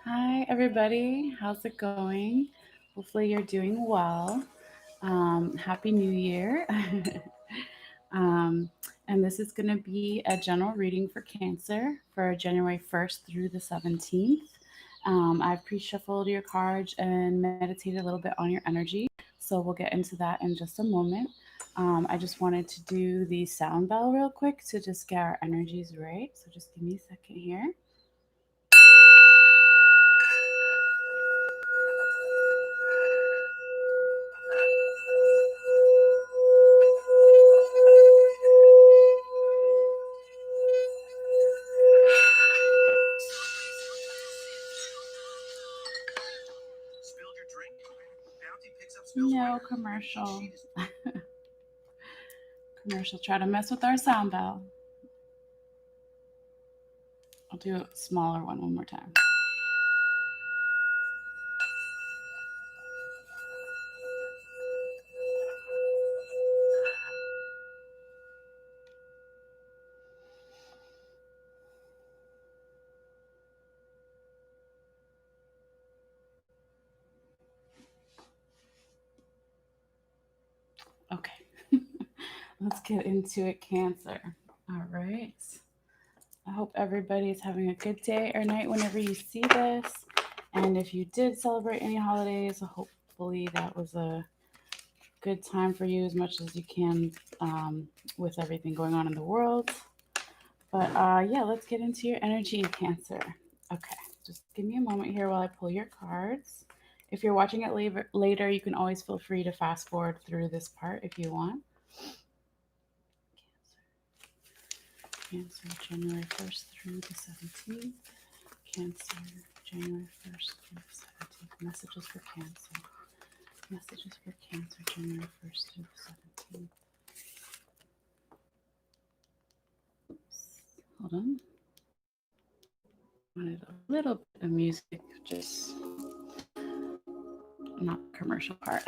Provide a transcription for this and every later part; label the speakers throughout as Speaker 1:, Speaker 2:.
Speaker 1: Hi, everybody. How's it going? Hopefully, you're doing well. Happy New Year. um, and this is going to be a general reading for Cancer for January 1st through the 17th. I've pre shuffled your cards and meditated a little bit on your energy. So we'll get into that in just a moment. I just wanted to do the sound bell real quick to just get our energies right. So just give me a second here. No commercial. Commercial. Try to mess with our sound bell. I'll do a smaller one more time. Okay. Let's get into it, Cancer. All right. I hope everybody is having a good day or night whenever you see this. And if you did celebrate any holidays, hopefully that was a good time for you as much as you can with everything going on in the world. But yeah, let's get into your energy, Cancer. Okay, just give me a moment here while I pull your cards. If you're watching it later, you can always feel free to fast forward through this part if you want. Cancer, January 1st through the 17th. Cancer, January 1st through the 17th. Messages for Cancer. Messages for Cancer, January 1st through the 17th. Oops. Hold on. Wanted a little bit of music, just not the commercial part.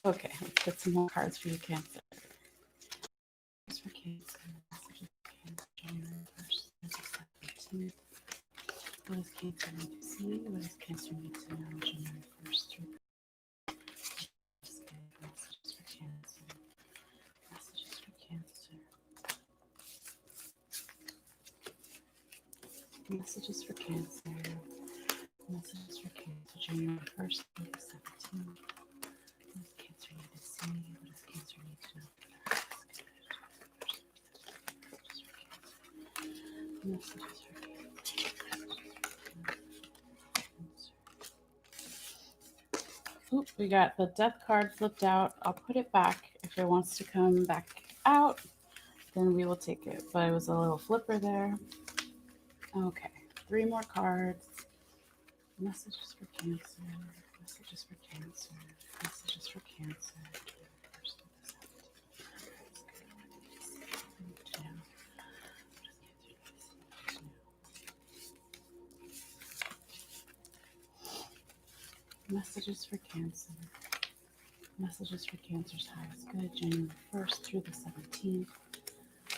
Speaker 1: Okay, let's get some more cards for you, Cancer. For Cancer, messages for Cancer, January 1st through the 17th. What does Cancer need to see? What does Cancer need to know? January 1st through messages for Cancer. Messages for Cancer. Messages for Cancer. Messages for Cancer. January 1st through the 17th. What does Cancer need to see? What does Cancer need to know? Messages for Cancer. Oop, we got the death card flipped out. I'll put it back. If it wants to come back out, then we will take it. But it was a little flipper there. Okay, 3 more cards. Messages for Cancer. Messages for Cancer. Messages for Cancer. Messages for Cancer. Messages for Cancer's highest good, January 1st through the 17th.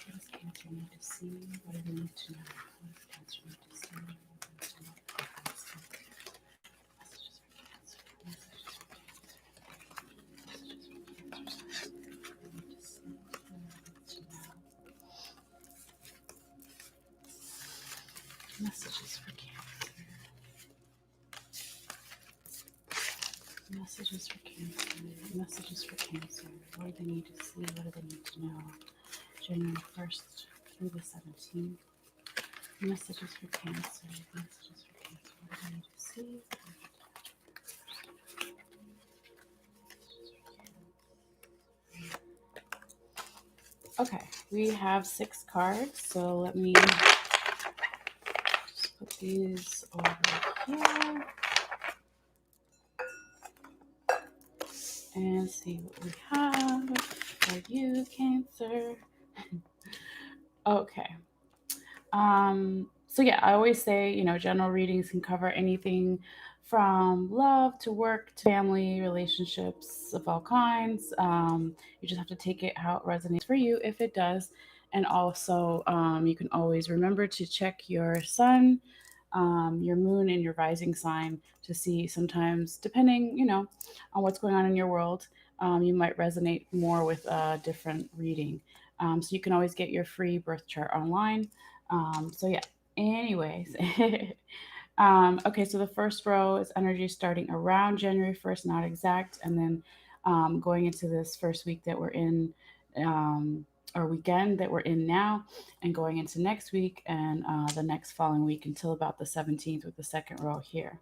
Speaker 1: What does Cancer need to see? What do they need to know? What does Cancer need to see? Messages for Cancer. Messages for Cancer. Messages for Cancer's highest good. What do they need to see? What do they need to know? Messages for Cancer. Messages for Cancer. Messages for Cancer. What do they need to see? What do they need to know? January 1st through the 17th. Messages for Cancer. Messages for Cancer. What do they need to see? Okay, we have 6 cards, so let me just put these over here and see what we have for you, Cancer. Okay. So yeah, I always say, general readings can cover anything from love to work to family, relationships of all kinds. You just have to take it how it resonates for you if it does. And also, you can always remember to check your sun your moon and your rising sign to see sometimes, depending, on what's going on in your world, you might resonate more with a different reading. So you can always get your free birth chart online. So yeah, anyways. Okay, so the first row is energy starting around January 1st, not exact, and then going into this first week that we're in, or weekend that we're in now, and going into next week and the next following week until about the 17th with the second row here.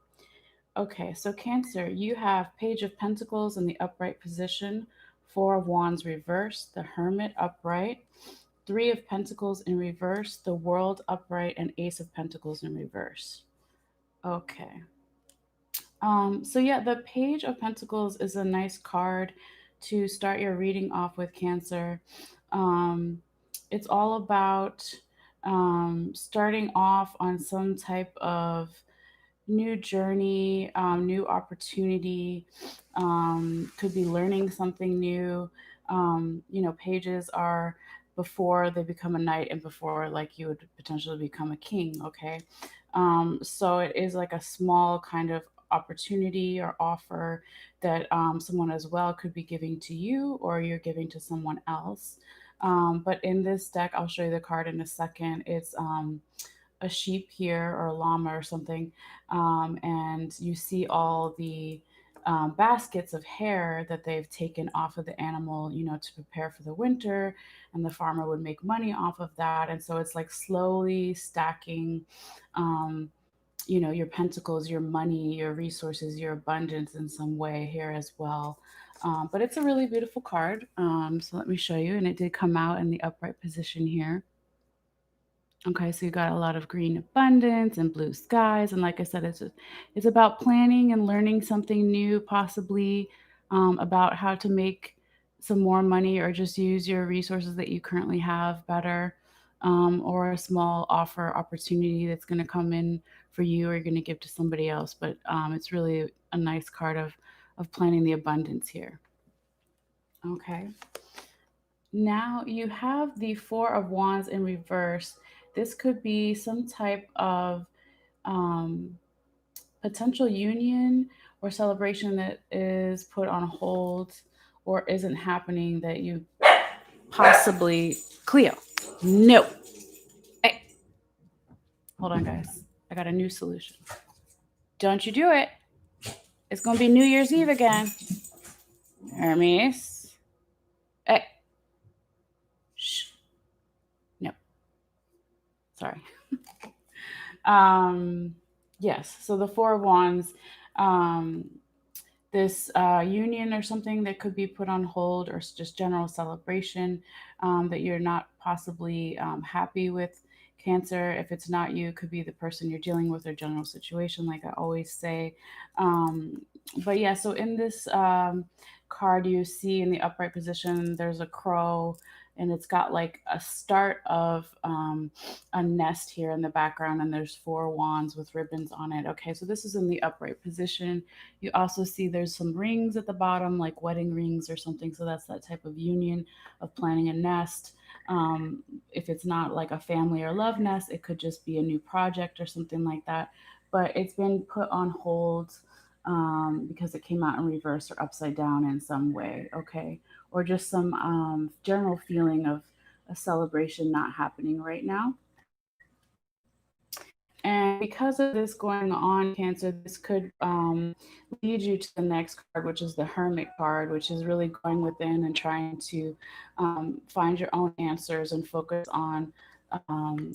Speaker 1: Okay, so Cancer, you have Page of Pentacles in the upright position, Four of Wands reversed, the Hermit upright, Three of Pentacles in reverse, the World upright, and Ace of Pentacles in reverse. Okay. So yeah, the Page of Pentacles is a nice card to start your reading off with, Cancer. Um, it's all about starting off on some type of new journey, new opportunity. Could be learning something new. Pages are before they become a knight and before like you would potentially become a king. Okay, so it is like a small kind of opportunity or offer that someone as well could be giving to you or you're giving to someone else. But in this deck, I'll show you the card in a second. It's a sheep here or a llama or something, and you see all the baskets of hair that they've taken off of the animal, to prepare for the winter, and the farmer would make money off of that. And so it's like slowly stacking, um, your pentacles, your money, your resources, your abundance in some way here as well. But it's a really beautiful card. So let me show you. And it did come out in the upright position here. Okay, so you got a lot of green abundance and blue skies, and like I said, it's about planning and learning something new, possibly about how to make some more money or just use your resources that you currently have better, or a small offer opportunity that's going to come in for you or you're going to give to somebody else. But it's really a nice card of planning the abundance here. Okay. Now you have the Four of Wands in reverse. This could be some type of um, potential union or celebration that is put on hold or isn't happening that you possibly. Cleo, no. Hey, hold on, guys. I got a new solution. Don't you do it. It's going to be New Year's Eve again. Hermes. Hey. Shh. No. Sorry. Um, yes. So the Four of Wands, um, this union or something that could be put on hold, or just general celebration that you're not possibly happy with, Cancer. If it's not you, it could be the person you're dealing with or general situation, like I always say. But yeah, so in this card, you see in the upright position, there's a crow, and it's got like a start of a nest here in the background, and there's four wands with ribbons on it. Okay, so this is in the upright position. You also see there's some rings at the bottom, like wedding rings or something. So that's that type of union of planning a nest. If it's not like a family or love nest, it could just be a new project or something like that. But it's been put on hold because it came out in reverse or upside down in some way. Okay, or just some general feeling of a celebration not happening right now. And because of this going on, Cancer, this could lead you to the next card, which is the Hermit card, which is really going within and trying to find your own answers and focus on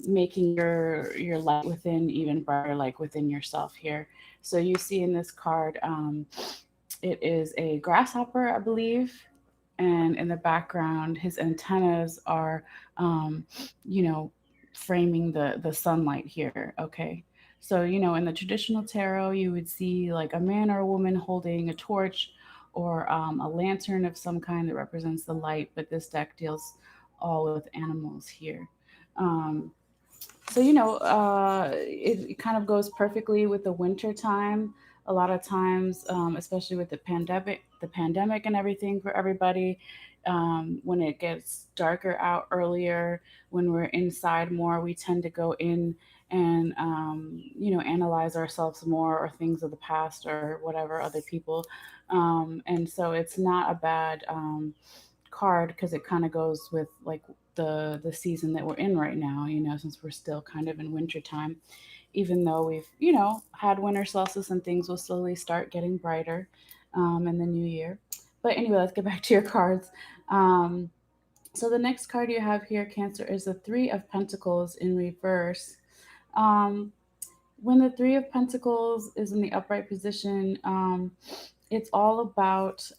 Speaker 1: making your light within even brighter, like within yourself here. So you see in this card, it is a grasshopper, I believe, and in the background, his antennas are, um, you know, framing the sunlight here. Okay, so in the traditional tarot, you would see like a man or a woman holding a torch or a lantern of some kind that represents the light, but this deck deals all with animals here. Um, so it kind of goes perfectly with the winter time. A lot of times, especially with the pandemic and everything for everybody, When it gets darker out earlier, when we're inside more, we tend to go in and analyze ourselves more, or things of the past, or whatever, other people. And so it's not a bad card, because it kind of goes with like the season that we're in right now, since we're still kind of in winter time. Even though we've had winter solstice, and things will slowly start getting brighter in the new year. But anyway, let's get back to your cards. um, so the next card you have here, Cancer, is the Three of Pentacles in reverse. um, when the Three of Pentacles is in the upright position, it's all about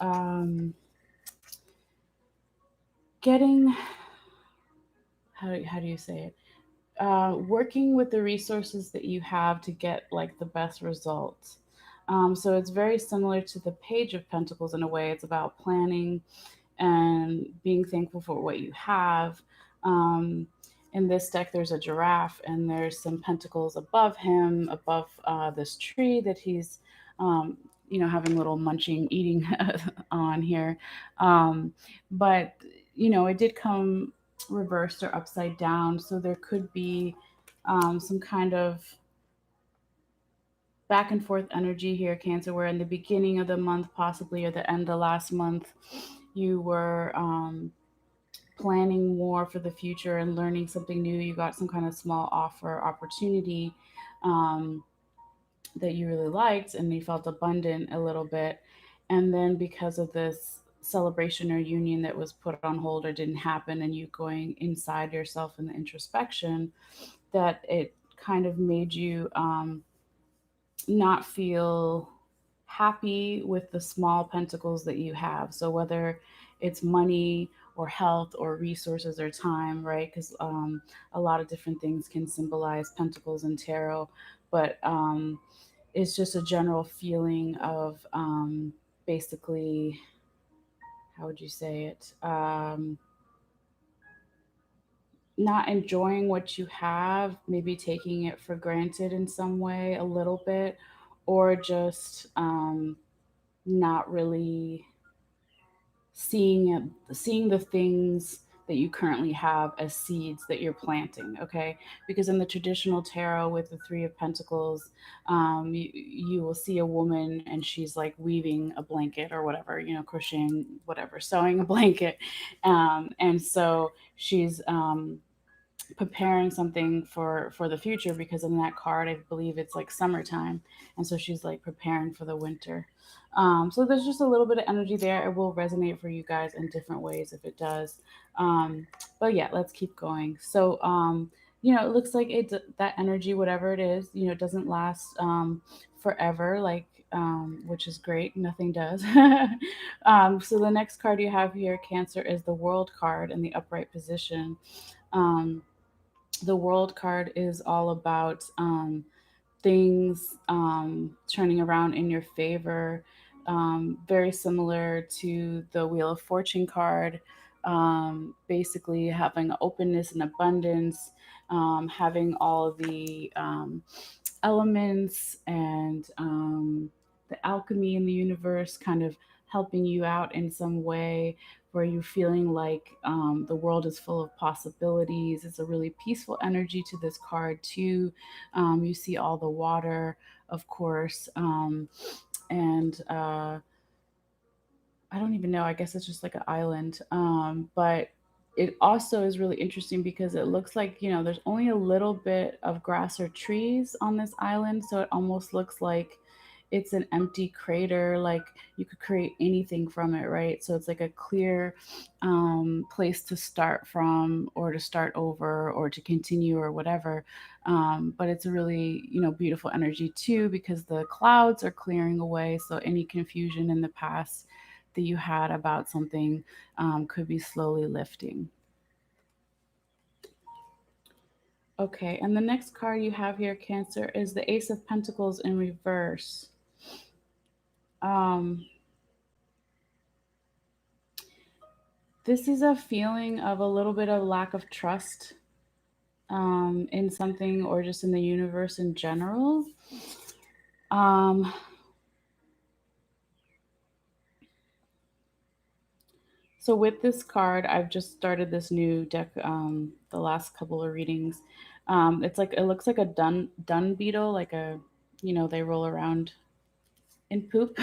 Speaker 1: getting, how do you say it, working with the resources that you have to get like the best results. So it's very similar to the Page of Pentacles in a way. It's about planning and being thankful for what you have. Um, in this deck, there's a giraffe, and there's some pentacles above him, above this tree that he's, having little munching, eating on here. Um, but, it did come reversed or upside down. So there could be some kind of back and forth energy here, Cancer, where in the beginning of the month, possibly, or the end of last month, you were planning more for the future and learning something new. You got some kind of small offer, opportunity um, that you really liked, and you felt abundant a little bit. And then because of this celebration or union that was put on hold or didn't happen, and you going inside yourself in the introspection, that it kind of made you not feel happy with the small pentacles that you have. So whether it's money or health or resources or time, right? Because a lot of different things can symbolize pentacles in tarot, but it's just a general feeling of basically, how would you say it? Not enjoying what you have, maybe taking it for granted in some way a little bit, or just not really seeing the things that you currently have as seeds that you're planting. Okay, because in the traditional tarot with the Three of Pentacles, you will see a woman, and she's like weaving a blanket or whatever, crocheting, whatever, sewing a blanket, and so she's preparing something for the future, because in that card I believe it's like summertime, and so she's like preparing for the winter. So there's just a little bit of energy there. It will resonate for you guys in different ways if it does. um, but yeah, let's keep going. So it looks like that energy, whatever it is, it doesn't last forever, like, which is great. Nothing does. So the next card you have here, Cancer, is the World card in the upright position. um, the World card is all about things turning around in your favor, very similar to the Wheel of Fortune card. Basically, having openness and abundance, having all the elements and the alchemy in the universe kind of helping you out in some way, where you're feeling like the world is full of possibilities. It's a really peaceful energy to this card, too. You see all the water, of course, and I don't even know. I guess it's just like an island. But it also is really interesting because it looks like, there's only a little bit of grass or trees on this island. So it almost looks like it's an empty crater. Like you could create anything from it, right? So it's like a clear place to start from, or to start over, or to continue, or whatever. But it's a really, beautiful energy too, because the clouds are clearing away. So any confusion in the past that you had about something could be slowly lifting. Okay, and the next card you have here, Cancer, is the Ace of Pentacles in reverse. Um, this is a feeling of a little bit of lack of trust in something, or just in the universe in general. Um, So with this card, I've just started this new deck. The last couple of readings, it's like it looks like a dung beetle, like a, they roll around in poop.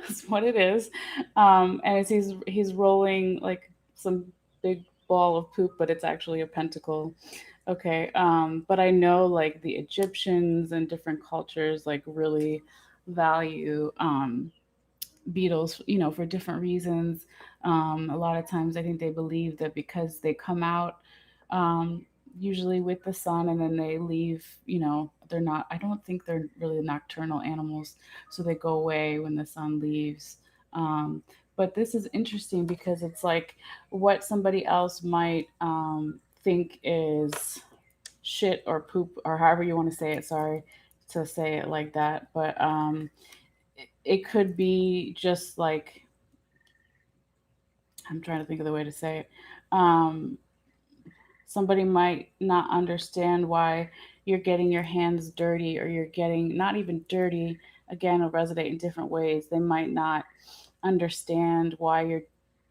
Speaker 1: That's what it is. And it's he's rolling like some big ball of poop, but it's actually a pentacle. Okay. But I know like the Egyptians and different cultures like really value beetles, for different reasons. A lot of times, I think they believe that because they come out um, usually with the sun and then they leave, they're not, I don't think they're really nocturnal animals. So they go away when the sun leaves. Um, but this is interesting because it's like what somebody else might think is shit or poop or however you want to say it. Sorry to say it like that. But it could be just like, I'm trying to think of the way to say it. Um, Somebody might not understand why you're getting your hands dirty, or you're getting not even dirty. Again, it'll resonate in different ways. They might not understand why you're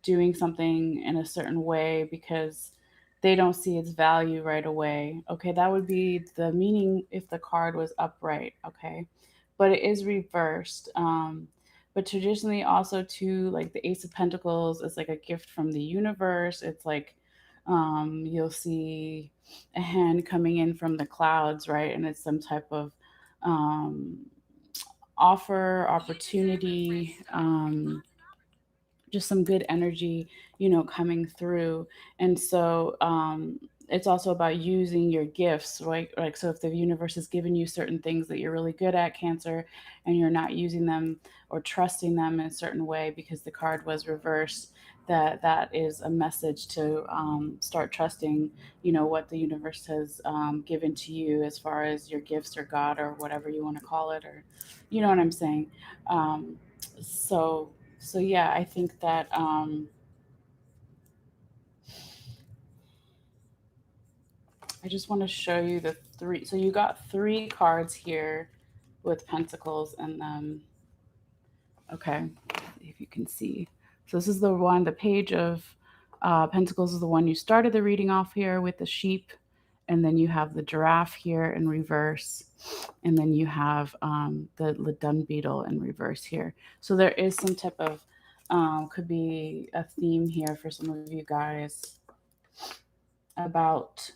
Speaker 1: doing something in a certain way because they don't see its value right away. Okay, that would be the meaning if the card was upright. Okay, but it is reversed. But traditionally, also too, like the Ace of Pentacles is like a gift from the universe. It's like you'll see a hand coming in from the clouds, right? And it's some type of um, offer, opportunity, just some good energy, coming through. And so it's also about using your gifts, right? Like, so if the universe has given you certain things that you're really good at, Cancer, and you're not using them or trusting them in a certain way because the card was reversed, that is a message to start trusting, what the universe has given to you as far as your gifts or God or whatever you want to call it, or you know what I'm saying. um, so so yeah, I think that I just want to show you the three. So you got three cards here with pentacles in them. Okay, if you can see. So this is the one, the page of pentacles is the one you started the reading off here with the sheep, and then you have the giraffe here in reverse, and then you have the dung beetle in reverse here. So there is some type of could be a theme here for some of you guys about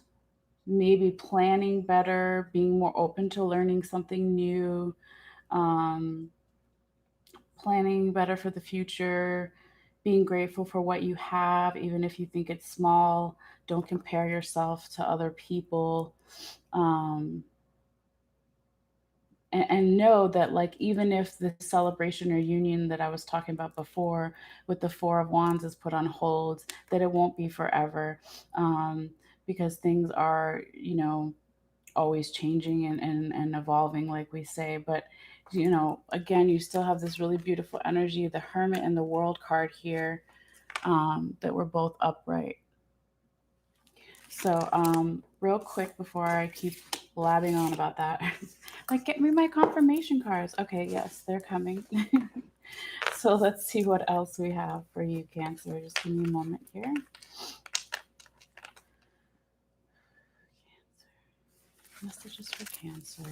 Speaker 1: maybe planning better, being more open to learning something new, um, planning better for the future, being grateful for what you have, even if you think it's small. Don't compare yourself to other people. Um, and know that, like, even if the celebration or union that I was talking about before with the Four of Wands is put on hold, that it won't be forever, because things are, always changing and evolving, like we say. But, again, you still have this really beautiful energy, the Hermit and the World card here, that were both upright. So, real quick before I keep blabbing on about that, like, get me my confirmation cards. Okay, yes, they're coming. So let's see what else we have for you, Cancer. Just give me a moment here. Messages for Cancer.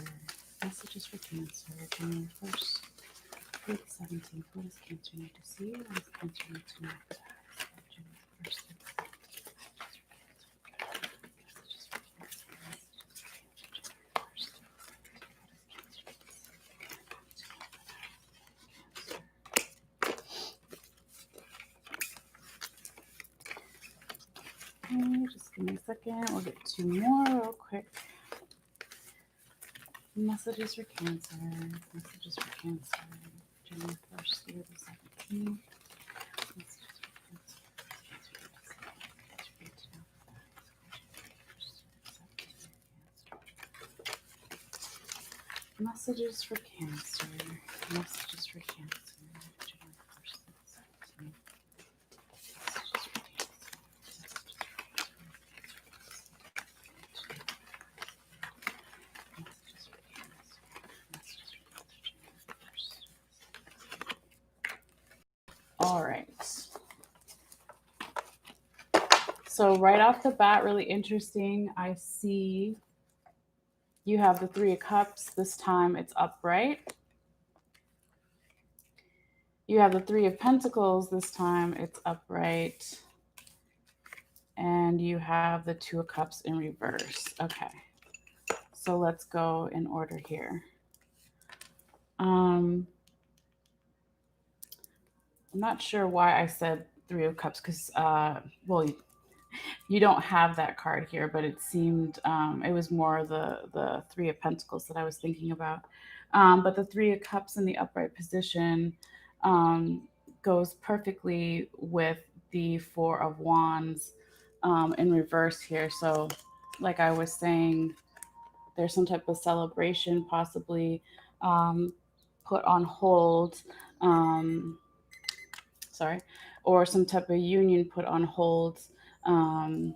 Speaker 1: Messages for Cancer. January 1st through the 17th. What does Cancer need to see? What does Cancer need to know? January 1st through the 17th. Okay, just give me a second. We'll get two more real quick. Messages for Cancer. Messages for Cancer. January 1st through the 17th. Messages for Cancer. Messages for Cancer. January 1st through the 17th. Messages for Cancer. Messages for Cancer. Messages for Cancer. January 1st. All right. So right off the bat, really interesting. I see you have the Three of Cups. This time it's upright. You have the Three of Pentacles. This time it's upright. And you have the Two of Cups in reverse. Okay. So let's go in order here. Um, I'm not sure why I said Three of Cups because, well, you don't have that card here, but it seemed it was more the Three of Pentacles that I was thinking about. But the Three of Cups in the upright position um, goes perfectly with the Four of Wands in reverse here. So, like I was saying, there's some type of celebration possibly um, put on hold. Um, sorry, or some type of union put on hold. Um,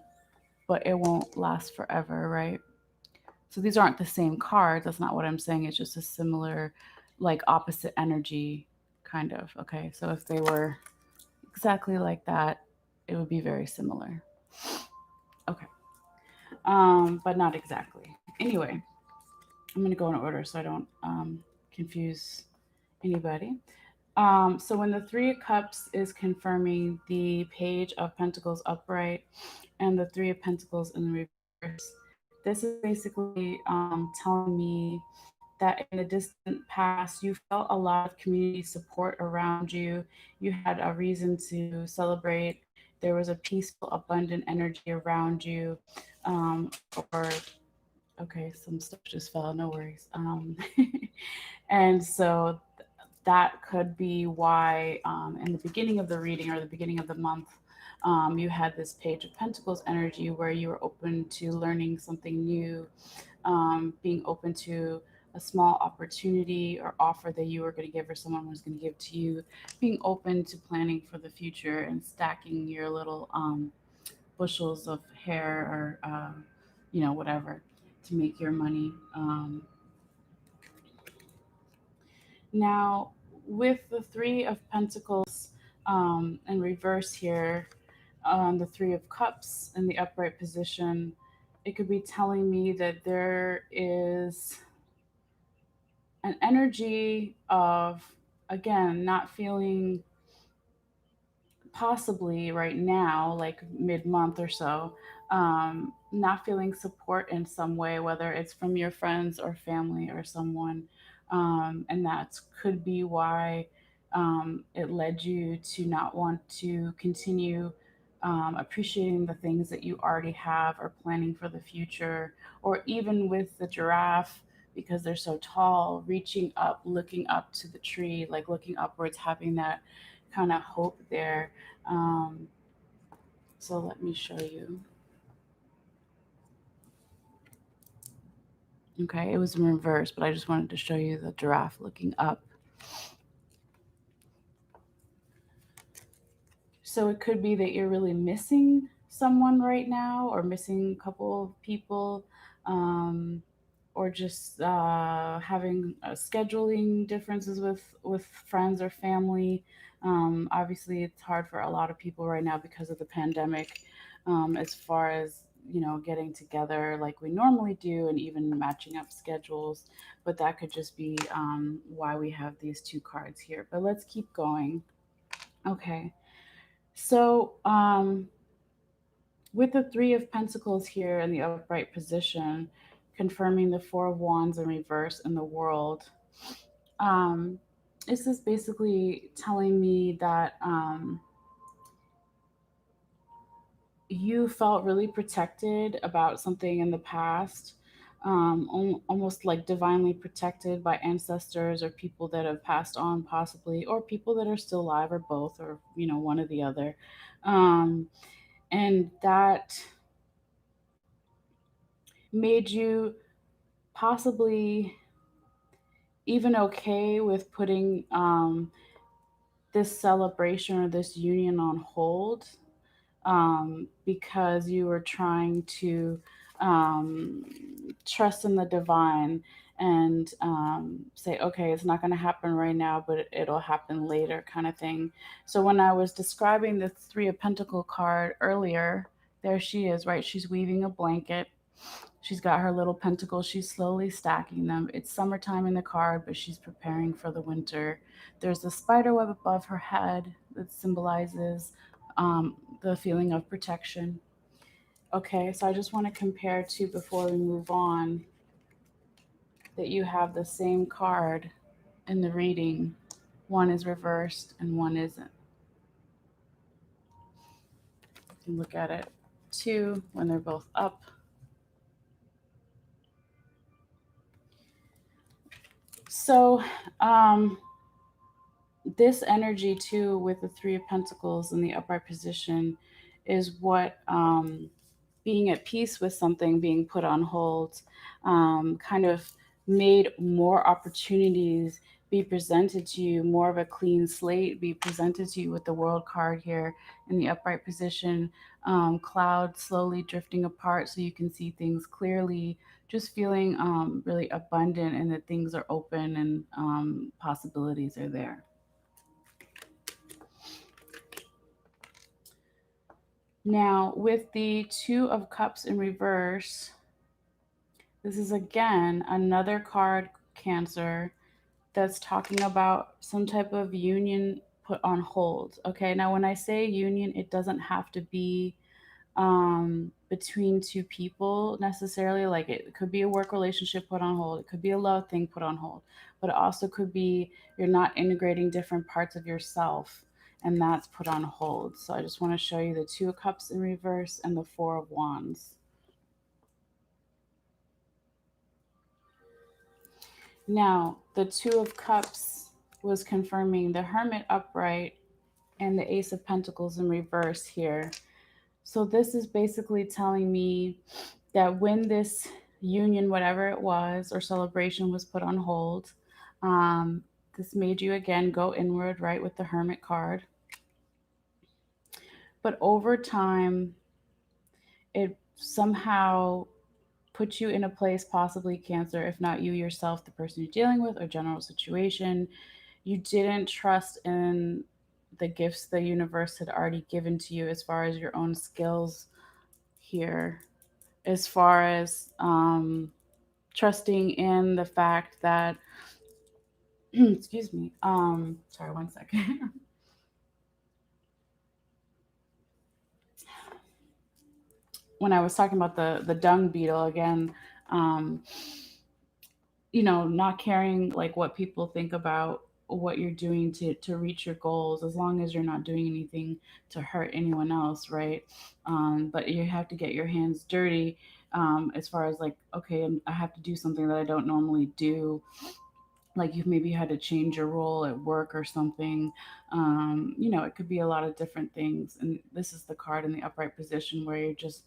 Speaker 1: but it won't last forever, right? So these aren't the same cards. That's not what I'm saying. It's just a similar, like opposite energy, kind of. Okay. So if they were exactly like that, it would be very similar. Okay. But not exactly. Anyway, I'm going to go in order so I don't confuse anybody. So when the Three of Cups is confirming the Page of Pentacles upright and the Three of Pentacles in reverse, this is basically telling me that in the distant past, you felt a lot of community support around you. You had a reason to celebrate. There was a peaceful, abundant energy around you. Or, okay, some stuff just fell, no worries. And so that could be why in the beginning of the reading or the beginning of the month, you had this Page of Pentacles energy where you were open to learning something new, being open to a small opportunity or offer that you were going to give or someone was going to give to you, being open to planning for the future and stacking your little bushels of hair or, whatever to make your money. Now, with the Three of Pentacles in reverse here, the Three of Cups in the upright position, it could be telling me that there is an energy of, again, not feeling possibly right now, like mid month or so, not feeling support in some way, whether it's from your friends or family or someone. And that could be why it led you to not want to continue appreciating the things that you already have or planning for the future, or even with the giraffe. Because they're so tall, reaching up, looking up to the tree, like looking upwards, having that kind of hope there. Um, so let me show you. Okay, it was in reverse, but I just wanted to show you the giraffe looking up. So it could be that you're really missing someone right now, or missing a couple of people, um, or just having scheduling differences with friends or family. Obviously, it's hard for a lot of people right now because of the pandemic, as far as getting together like we normally do, and even matching up schedules. But that could just be why we have these two cards here. But let's keep going. Okay. So, with the Three of Pentacles here in the upright position, confirming the Four of Wands in reverse in the world, um, this is basically telling me that you felt really protected about something in the past, almost like divinely protected by ancestors or people that have passed on, possibly, or people that are still alive, or both, or one or the other. Um, and that made you possibly even okay with putting this celebration or this union on hold, because you were trying to um, trust in the divine and say, okay, it's not going to happen right now, but it'll happen later, kind of thing. So when I was describing the Three of Pentacle card earlier, There she is, right? She's weaving a blanket. She's got her little pentacles. She's slowly stacking them. It's summertime in the card, but she's preparing for the winter. There's a spider web above her head that symbolizes the feeling of protection. Okay, so I just want to compare to before we move on that you have the same card in the reading. One is reversed and one isn't. You can look at it too when they're both up. So, this energy too with the Three of Pentacles in the upright position is what being at peace with something being put on hold kind of made more opportunities be presented to you, more of a clean slate be presented to you with the World card here in the upright position. Clouds slowly drifting apart so you can see things clearly, just feeling really abundant and that things are open and possibilities are there. Now, with the Two of Cups in reverse, this is again another card, Cancer, that's talking about some type of union put on hold. Okay, now when I say union, it doesn't have to be between two people necessarily. Like it could be a work relationship put on hold, it could be a love thing put on hold, but it also could be you're not integrating different parts of yourself and that's put on hold. So I just want to show you the Two of Cups in reverse and the Four of Wands. Now, the Two of Cups was confirming the Hermit upright and the Ace of Pentacles in reverse here. So this is basically telling me that when this union, whatever it was, or celebration was put on hold, this made you again go inward, right, with the Hermit card. But over time, it somehow put you in a place, possibly Cancer, if not you yourself, the person you're dealing with, or general situation. You didn't trust in the gifts the universe had already given to you as far as your own skills here, as far as trusting in the fact that excuse me, sorry, one second. When I was talking about the dung beetle again, um, not caring like what people think about what you're doing to reach your goals, as long as you're not doing anything to hurt anyone else, right? But you have to get your hands dirty, as far as like, okay, I have to do something that I don't normally do, like you maybe had to change your role at work or something. It could be a lot of different things, and this is the card in the upright position where you're just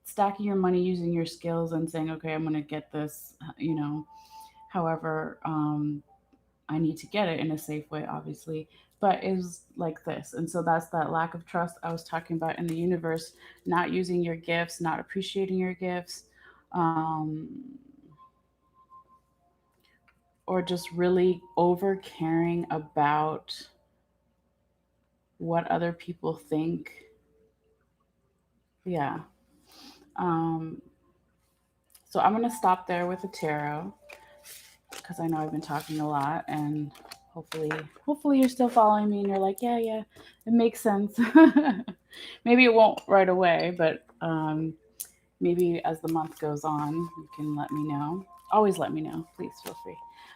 Speaker 1: stacking your money using your skills and saying, okay, I'm going to get this, however I need to get it in a safe way, obviously. But it was like this. And so that's that lack of trust I was talking about in the universe, not using your gifts, not appreciating your gifts, or just really over caring about what other people think. Yeah. Um, so I'm going to stop there with the tarot because I know I've been talking a lot, and hopefully hopefully you're still following me and you're like, yeah, yeah, it makes sense. Maybe it won't right away, but maybe as the month goes on, you can let me know. Always let me know. Please feel free.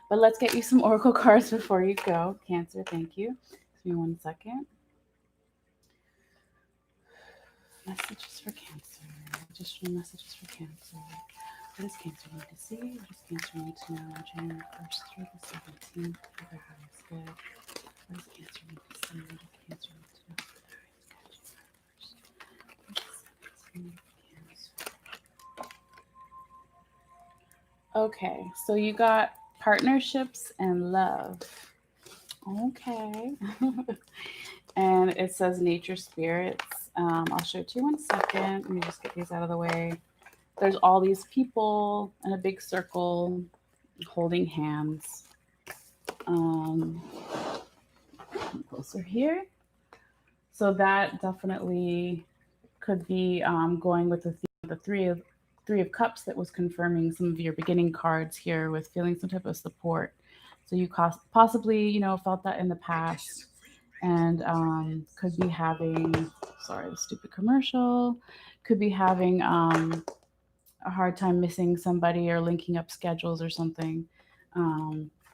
Speaker 1: But let's get you some oracle cards before you go. Cancer, thank you. Give me 1 second. Messages for Cancer. Additional messages for Cancer. What does Cancer need to see? What does Cancer need to know? January 1st through the 17th for their highest good. What does Cancer need to see? What does Cancer need to know for their highest good? January 1st. Okay, so you got partnerships and love. Okay. And it says nature spirits. I'll show it to you 1 second. Let me just get these out of the way. There's all these people in a big circle holding hands. Closer here. So that definitely could be going with the theme of the three of cups that was confirming some of your beginning cards here with feeling some type of support. So you possibly, felt that in the past, and could be having, sorry, the stupid commercial, could be having a hard time missing somebody or linking up schedules or something.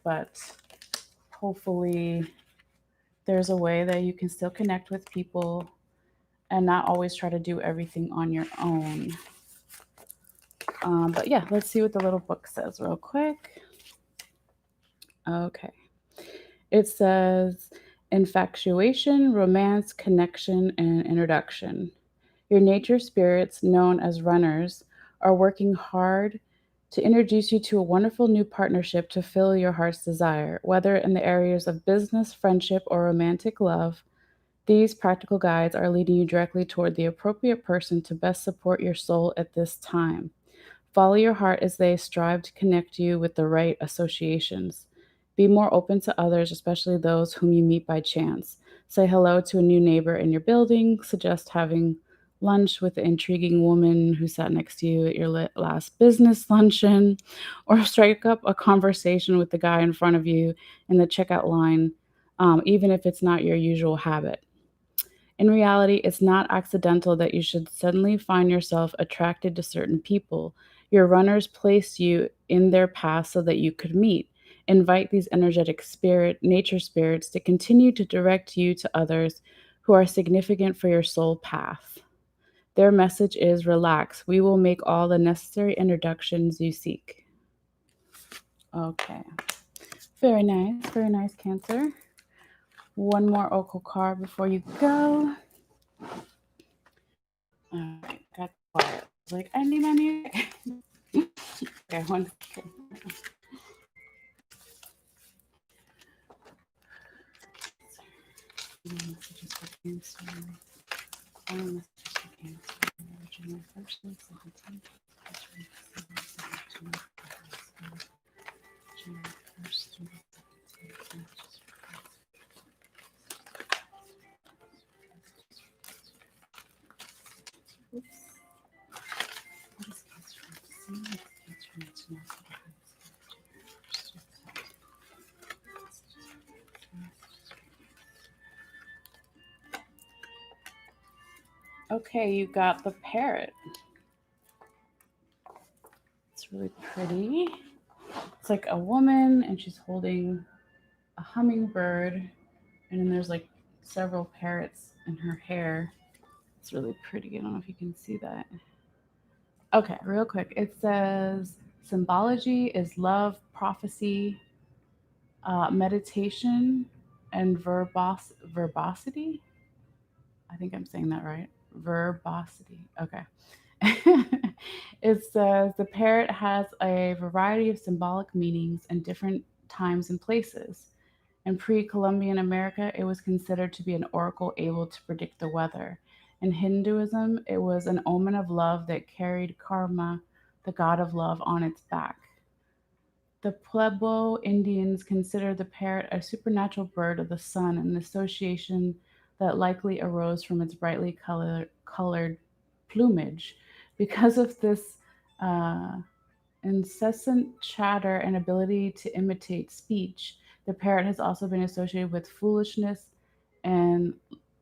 Speaker 1: But hopefully there's a way that you can still connect with people and not always try to do everything on your own. But yeah, let's see what the little book says real quick. Okay. It says infatuation, romance, connection, and introduction. Your nature spirits, known as runners, are working hard to introduce you to a wonderful new partnership to fill your heart's desire, whether in the areas of business, friendship, or romantic love. These practical guides are leading you directly toward the appropriate person to best support your soul at this time. Follow your heart as they strive to connect you with the right associations. Be more open to others, especially those whom you meet by chance. Say hello to a new neighbor in your building. Suggest having lunch with the intriguing woman who sat next to you at your last business luncheon, or strike up a conversation with the guy in front of you in the checkout line, even if it's not your usual habit. In reality, it's not accidental that you should suddenly find yourself attracted to certain people. Your runners placed you in their path so that you could meet. Invite these energetic nature spirits to continue to direct you to others who are significant for your soul path. Their message is relax. We will make all the necessary introductions you seek. Okay. Very nice, Cancer. One more Oracle card before you go. All right, got quiet. I was like, I need my music. Okay, one second. Messages for Cancer. All messages for Cancer. January 1st and 17th. January 1st and 17th. Oops. What is Cancer want to see? What is Cancer want to know? Okay, you got the parrot. It's really pretty. It's like a woman and she's holding a hummingbird, and then there's like several parrots in her hair. It's really pretty. I don't know if you can see that. Okay, real quick. It says symbology is love, prophecy, meditation, and verbosity. I think I'm saying that right. Verbosity. Okay. It says the parrot has a variety of symbolic meanings in different times and places. In pre Columbian America, it was considered to be an oracle able to predict the weather. In Hinduism, it was an omen of love that carried Karma, the god of love, on its back. The Pueblo Indians consider the parrot a supernatural bird of the sun, an association that likely arose from its brightly colored plumage. Because of this uh, incessant chatter and ability to imitate speech, the parrot has also been associated with foolishness and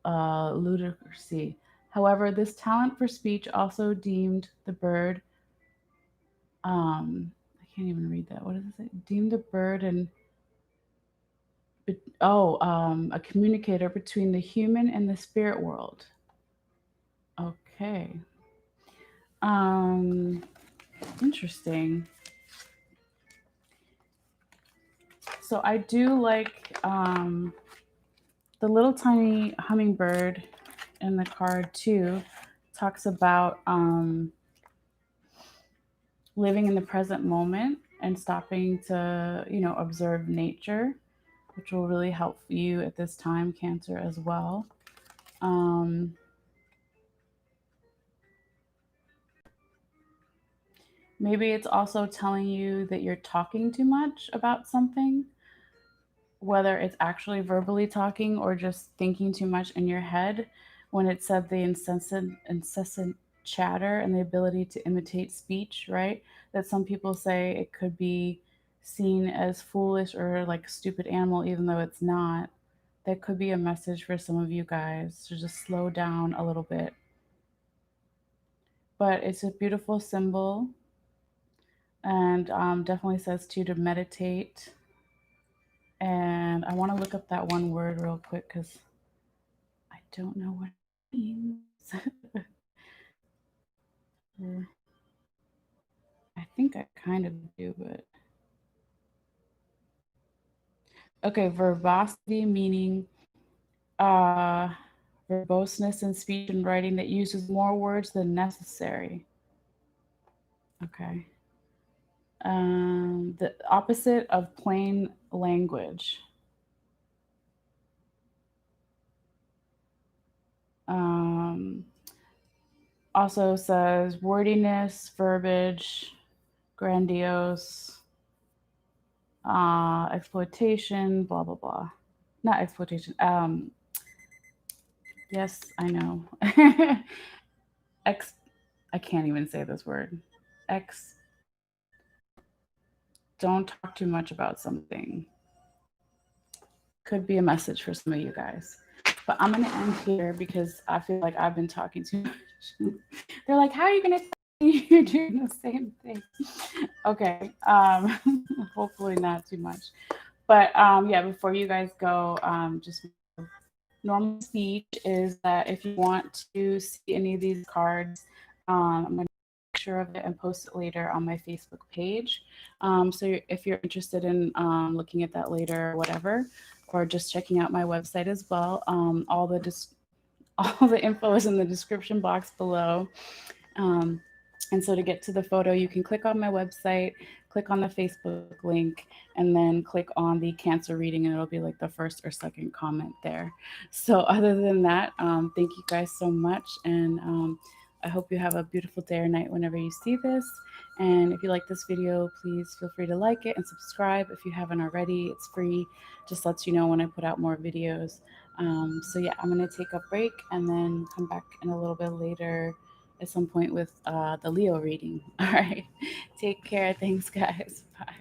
Speaker 1: ludicrousy. However, this talent for speech also deemed the bird, I can't even read that. What does it say? Deemed the bird a communicator between the human and the spirit world. Okay. Um, Interesting. So I do like the little tiny hummingbird in the card too. Talks about living in the present moment and stopping to, observe nature, which will really help you at this time, Cancer, as well. Um, Maybe it's also telling you that you're talking too much about something, whether it's actually verbally talking or just thinking too much in your head. when it said the incessant chatter and the ability to imitate speech, right? That some people say it could be seen as foolish or like a stupid animal, even though it's not. That could be a message for some of you guys to just slow down a little bit. But it's a beautiful symbol, and definitely says to meditate. And I want to look up that one word real quick because I don't know what it means. I think I kind of do, but okay, verbosity meaning uh, verboseness in speech and writing that uses more words than necessary. Okay. The opposite of plain language. Um, Also says wordiness, verbiage, grandiose, exploitation, blah blah blah. Not exploitation. Yes, I know. Ex. I can't even say this word. Ex. Don't talk too much about something. Could be a message for some of you guys. But I'm gonna end here because I feel like I've been talking too much. They're like, "How are you gonna tell me you're doing the same thing?" Okay. Hopefully not too much. But yeah, before you guys go, just normal speech is that if you want to see any of these cards, I'm going to take a picture of it and post it later on my Facebook page. So if you're interested in looking at that later or whatever, or just checking out my website as well, all the info is in the description box below. Um, and so to get to the photo, you can click on my website, click on the Facebook link, and then click on the Cancer reading, and it'll be like the first or second comment there. So other than that, thank you guys so much, and I hope you have a beautiful day or night whenever you see this. And if you like this video, please feel free to like it and subscribe if you haven't already. It's free, just lets you know when I put out more videos. So yeah, I'm gonna take a break and then come back in a little bit later at some point with the Leo reading. All right. Take care. Thanks, guys. Bye.